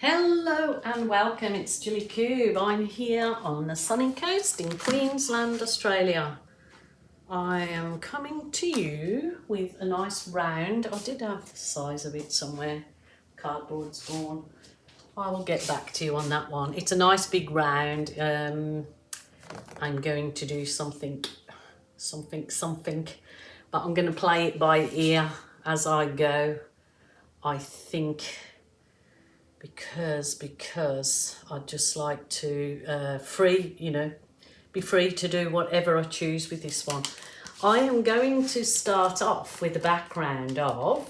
Hello and welcome, it's Julie Cube. I'm here on the sunny coast in Queensland, Australia. I am coming to you with a nice round. I did have the size of it somewhere. Cardboard's gone. I will get back to you on that one. It's a nice big round. I'm going to do something, but I'm going to play it by ear as I go. I think because I'd just like to be free to do whatever I choose with this one. I am going to start off with the background of,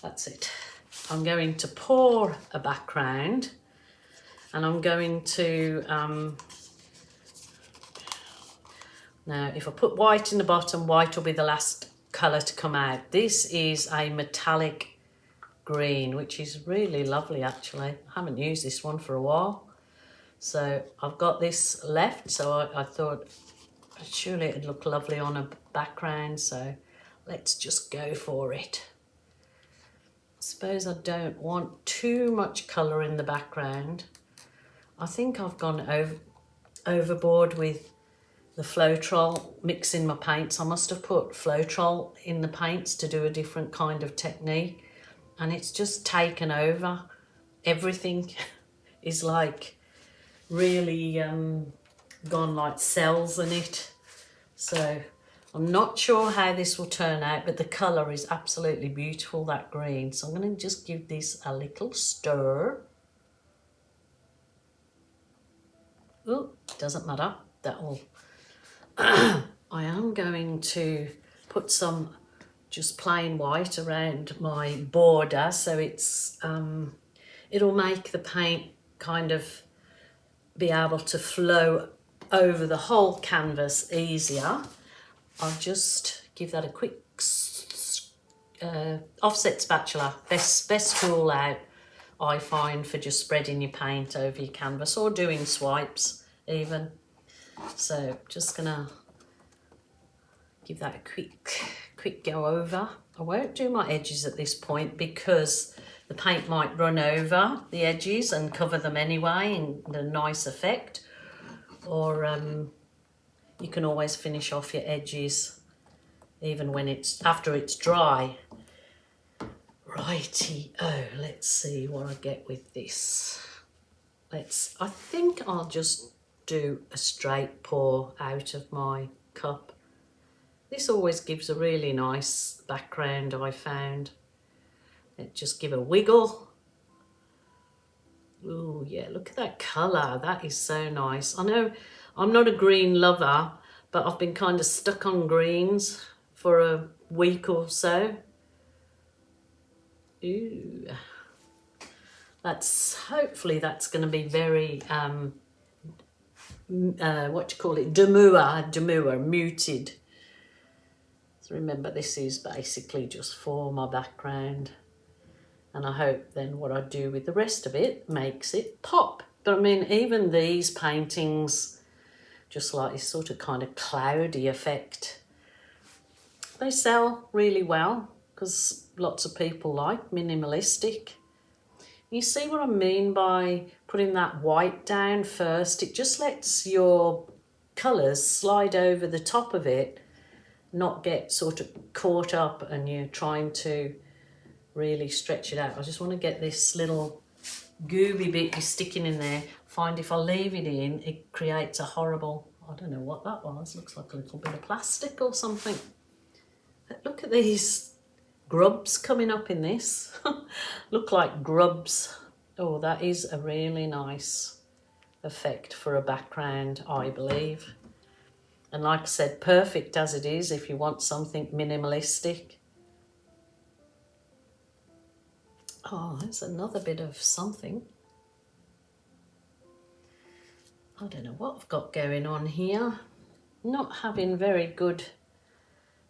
that's it. I'm going to pour a background and I'm going to, now if I put white in the bottom, white will be the last colour to come out. This is a metallic green, which is really lovely actually. I haven't used this one for a while, so I've got this left, so I thought surely it'd look lovely on a background, so let's just go for it. I suppose I don't want too much colour in the background. I think I've gone overboard with the Floetrol mixing my paints. I must have put Floetrol in the paints to do a different kind of technique, and it's just taken over. Everything is like really gone like cells in it. So I'm not sure how this will turn out, but the colour is absolutely beautiful, that green. So I'm going to just give this a little stir. Oh, doesn't matter. That will. I am going to put some just plain white around my border, so it's it'll make the paint kind of be able to flow over the whole canvas easier. I'll just give that a quick offset spatula, best tool out I find for just spreading your paint over your canvas or doing swipes even. So just gonna give that a quick go over. I won't do my edges at this point because the paint might run over the edges and cover them anyway in a nice effect, or you can always finish off your edges even when after it's dry. Righty-o, let's see what I get with this. I think I'll just do a straight pour out of my cup. This always gives a really nice background, I found. Let's just give a wiggle. Oh yeah, look at that colour. That is so nice. I know I'm not a green lover, but I've been kind of stuck on greens for a week or so. Ooh. Hopefully that's going to be very, demure, muted. So remember, this is basically just for my background, and I hope then what I do with the rest of it makes it pop. But I mean, even these paintings, just like this sort of kind of cloudy effect, they sell really well because lots of people like minimalistic. You see what I mean by putting that white down first? It just lets your colours slide over the top of it, not get sort of caught up and you're trying to really stretch it out. I just want to get this little gooby bit sticking in there. Find if I leave it in, it creates a horrible, I don't know what that was, looks like a little bit of plastic or something. But look at these grubs coming up in this. Look like grubs. Oh, that is a really nice effect for a background, I believe. And like I said, perfect as it is if you want something minimalistic. Oh, there's another bit of something. I don't know what I've got going on here. Not having very good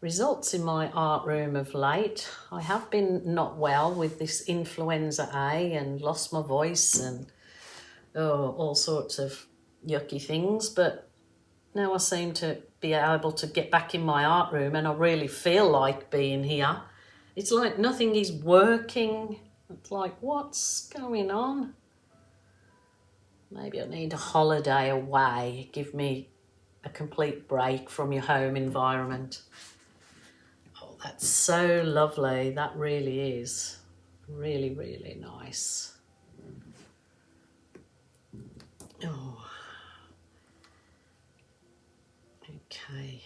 results in my art room of late. I have been not well with this influenza A and lost my voice and all sorts of yucky things, but now I seem to be able to get back in my art room and I really feel like being here. It's like nothing is working. It's like, what's going on? Maybe I need a holiday away. Give me a complete break from your home environment. Oh, that's so lovely. That really is. Really, really nice. Oh. Okay.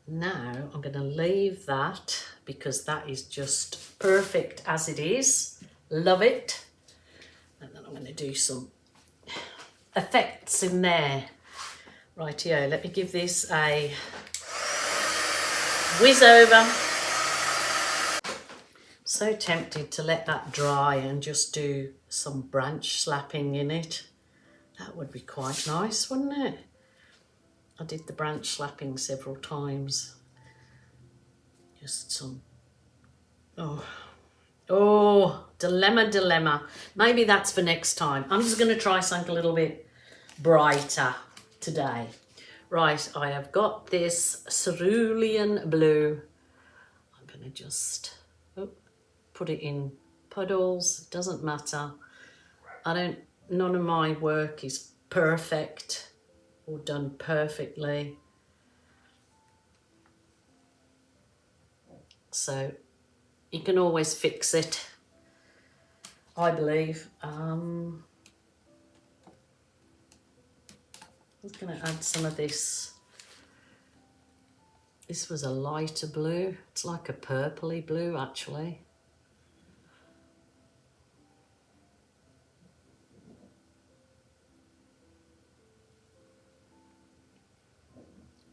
Now I'm going to leave that because that is just perfect as it is. Love it. And then I'm going to do some effects in there. Rightio, let me give this a whiz over. So tempted to let that dry and just do some branch slapping in it. That would be quite nice, wouldn't it? I did the branch slapping several times. Just some, oh, dilemma. Maybe that's for next time. I'm just going to try something a little bit brighter today. Right, I have got this cerulean blue. I'm going to just put it in puddles. It doesn't matter. None of my work is perfect or done perfectly. So you can always fix it, I believe. I'm just going to add some of this. This was a lighter blue. It's like a purpley blue, actually.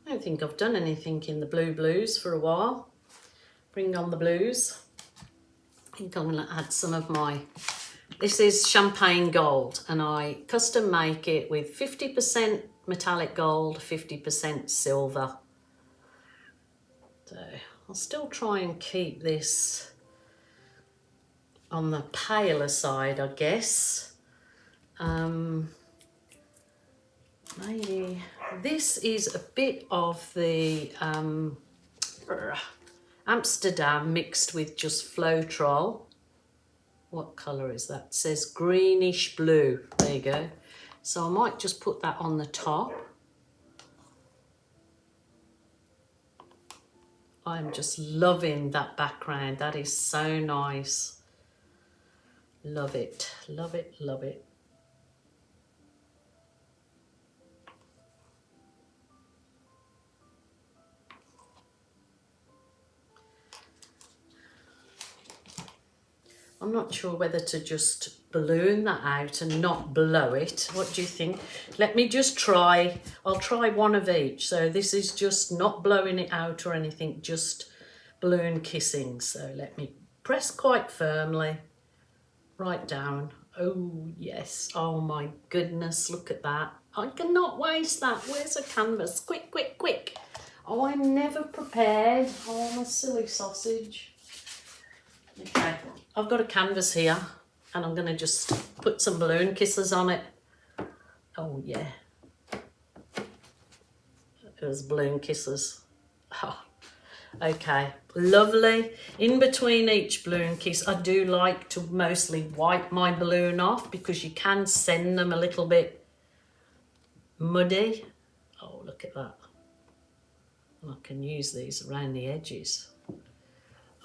I don't think I've done anything in the blues for a while. Bring on the blues. I think I'm going to add some of my, this is champagne gold, and I custom make it with 50% metallic gold, 50% silver. So I'll still try and keep this on the paler side, I guess. Maybe this is a bit of the Amsterdam mixed with just Floetrol. What colour is that? It says greenish blue. There you go. So I might just put that on the top. I'm just loving that background. That is so nice. Love it, love it, love it. I'm not sure whether to just balloon that out and not blow it. What do you think? Let me just try. I'll try one of each. So this is just not blowing it out or anything, just balloon kissing. So let me press quite firmly right down. Oh, yes. Oh, my goodness. Look at that. I cannot waste that. Where's a canvas? Quick, quick, quick. Oh, I'm never prepared. Oh, I'm a silly sausage. Okay, I've got a canvas here and I'm going to just put some balloon kisses on it. Oh, yeah. There's balloon kisses. Oh, okay, lovely. In between each balloon kiss, I do like to mostly wipe my balloon off because you can send them a little bit muddy. Oh, look at that. And I can use these around the edges.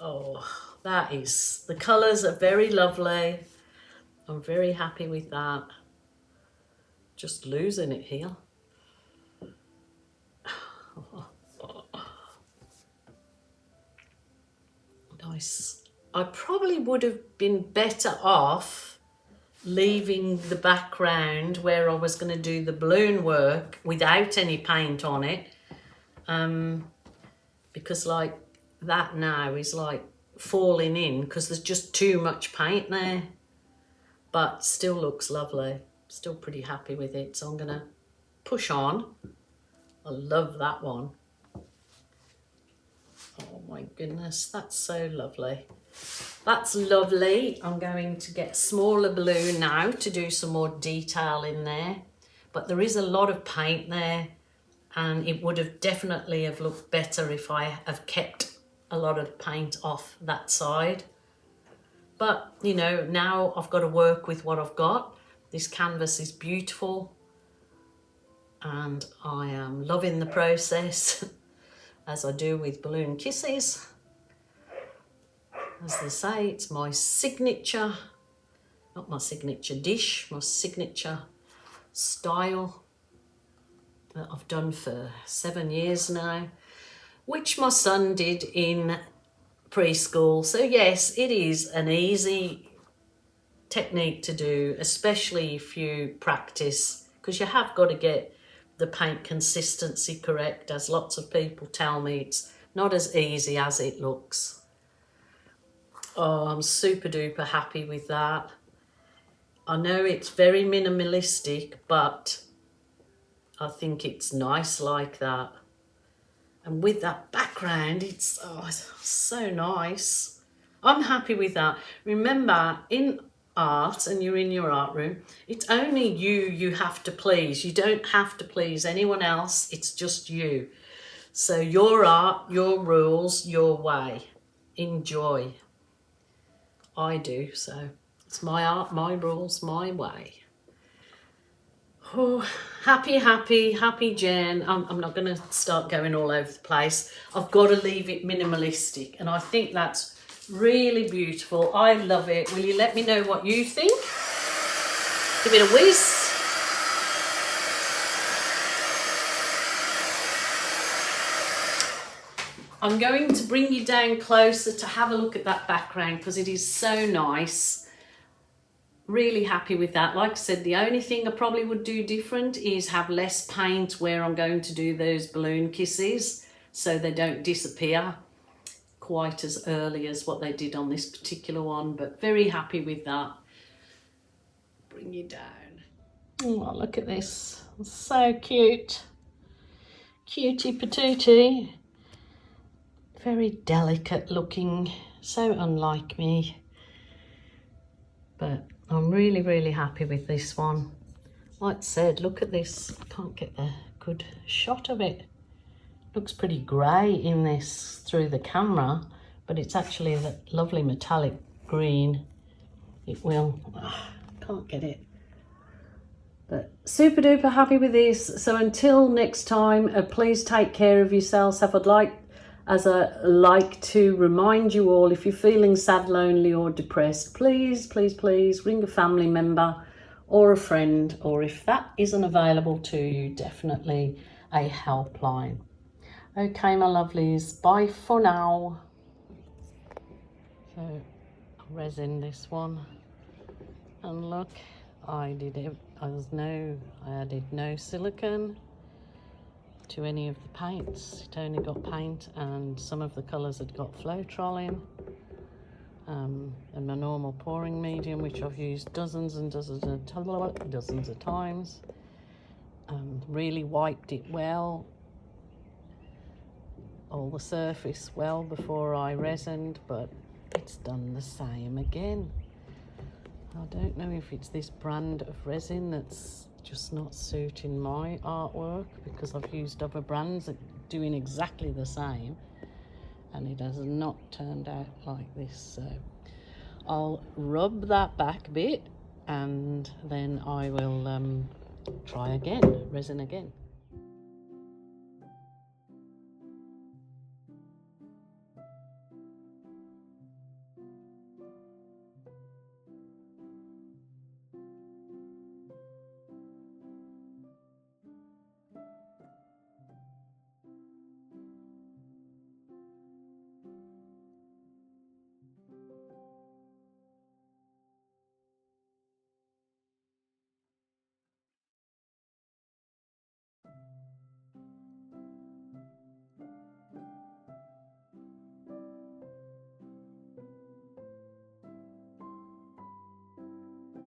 Oh, that is, the colours are very lovely. I'm very happy with that. Just losing it here. Nice. I probably would have been better off leaving the background where I was going to do the balloon work without any paint on it. Because like that now is like falling in because there's just too much paint there, but still looks lovely. Still pretty happy with it, so I'm gonna push on. I love that one. Oh my goodness, that's so lovely. That's lovely. I'm going to get a smaller balloon now to do some more detail in there, but there is a lot of paint there and it would have definitely have looked better if I have kept a lot of paint off that side. But, you know, now I've got to work with what I've got. This canvas is beautiful and I am loving the process as I do with Balloon Kisses. As they say, it's my signature, not my signature dish, my signature style that I've done for 7 years now, which my son did in preschool. So yes, it is an easy technique to do, especially if you practice, because you have got to get the paint consistency correct. As lots of people tell me, it's not as easy as it looks. Oh, I'm super duper happy with that. I know it's very minimalistic, but I think it's nice like that. And with that background, it's so nice. I'm happy with that. Remember, in art, and you're in your art room, it's only you have to please. You don't have to please anyone else. It's just you. So your art, your rules, your way. Enjoy. I do, so it's my art, my rules, my way. Oh, happy Jen. I'm not going to start going all over the place. I've got to leave it minimalistic, and I think that's really beautiful. I love it. Will you let me know what you think? Give it a whiz. I'm going to bring you down closer to have a look at that background because it is so nice. Really happy with that. Like I said, the only thing I probably would do different is have less paint where I'm going to do those balloon kisses so they don't disappear quite as early as what they did on this particular one, but very happy with that. Bring you down. Oh, look at this. So cute. Cutie patootie. Very delicate looking, so unlike me. But I'm really happy with this one. Like I said, look at this. I can't get a good shot of it. Looks pretty grey in this through the camera, but it's actually that lovely metallic green. It will, can't get it. But super duper happy with this. So until next time, please take care of yourselves. As I like to remind you all, if you're feeling sad, lonely or depressed, please ring a family member or a friend, or if that isn't available to you, definitely a helpline. Okay, my lovelies, bye for now. So I'll resin this one, and look, I added no silicone to any of the paints. It only got paint, and some of the colours had got Floetrol in, and my normal pouring medium, which I've used dozens of times. Really wiped it well, all the surface well before I resined, but it's done the same again. I don't know if it's this brand of resin that's just not suiting my artwork, because I've used other brands that doing exactly the same and it has not turned out like this. So I'll rub that back a bit and then I will try again, resin again.